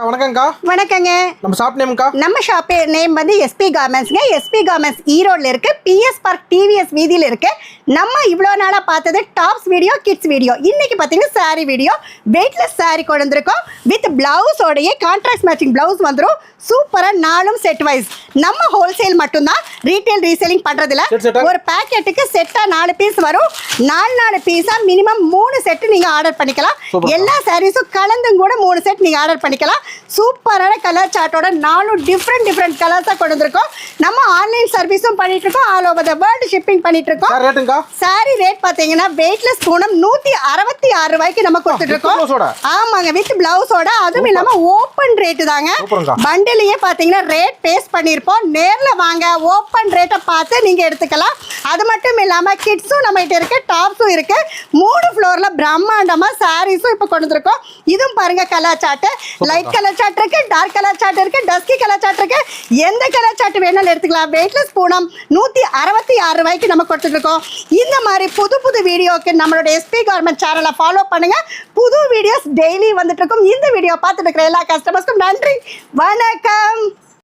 வணக்கம்க்கா. வணக்கங்க. நம்ம ஷாப் நேம்க்கா? நம்ம ஷாப் நேம் வந்து எஸ்பி கார்மெண்ட்ஸ்ங்க. எஸ்பி கார்மெண்ட்ஸ் ஈரோட்ல இருக்கு, பிஎஸ் பார்க் டிவிஎஸ் வீதியில இருக்கு. நம்ம இவ்வளோ நாளாக பார்த்தது டாப்ஸ் வீடியோ, கிட்ஸ் வீடியோ. இன்னைக்கு பார்த்தீங்கன்னா சாரி வீடியோ, வெயிட்லெஸ் சாரி கொண்டு வந்திருக்கோம். வித் பிளவுஸோடைய கான்ட்ராஸ்ட் மேட்சிங் பிளவுஸ் வந்துடும். சூப்பராக நாலும் செட் வைஸ். நம்ம ஹோல்சேல் மட்டும்தான், ரீட்டைல் ரீசேலிங் பண்ணுறதில்ல. ஒரு பேக்கெட்டுக்கு செட்டாக 4 பீஸ் வரும். 4 பீஸாக மினிமம் 3 செட்டு நீங்கள் ஆர்டர் பண்ணிக்கலாம். எல்லா சாரீஸும் கலந்தும் கூட 3 செட் நீங்கள் ஆர்டர் பண்ணிக்கலாம். சூப்பரான கலர் சார்ட்டோட 4 டிஃப்ரெண்ட் கலர்ஸாக கொண்டு வந்திருக்கோம். நம்ம ஆன்லைன் சர்வீஸும் பண்ணிட்டு இருக்கோம். All over the world shipping பண்ணிட்டு இருக்கோம். சாரி ரேட் பார்த்தீங்கன்னா வெயிட்லெஸ் பூனம் 166 ரூபாய்க்கு நம்ம கொடுத்துட்டு இருக்கோம். ஆமாங்க, வித் பிளவுஸோட. அதுவும் இல்லாம ஓப்பன் ரேட்டு தாங்க. பண்டிலேயே பார்த்தீங்கன்னா ரேட் பேஸ் பண்ணியிருப்போம். நேரில் வாங்க, ஓப்பன் ரேட்டை பார்த்து நீங்க எடுத்துக்கலாம். அது மட்டும் இல்லாம கிட்ஸும் நம்ம கிட்ட இருக்கு, டாப்ஸும் இருக்கு. 3 ஃப்ளோர்ல பிரம்மாண்டமா சாரீஸும் இப்போ கொண்டு வந்திருக்கோம். இதுவும் பாருங்க colour chart. Light colour chart இருக்கு, டார்க் கலர் சார்ட் இருக்கு, டஸ்கி கலர் சார்ட் இருக்கு. எந்த கலர் சார்ட் வேணாலும் எடுத்துக்கலாம். வெயிட்லெஸ் பூனம் 166 ரூபாய்க்கு நம்ம கொடுத்துட்டு இருக்கோம். இந்த மாதிரி புது வீடியோக்கு நம்மளோட எஸ்பி கார்மெண்ட் சேனலை ஃபாலோ பண்ணுங்க. புது வீடியோஸ் டெய்லி வந்துட்டு இருக்கும். இந்த வீடியோ பார்த்துட்டு இருக்கிற எல்லா கஸ்டமர்ஸ்க்கும் நன்றி, வணக்கம்.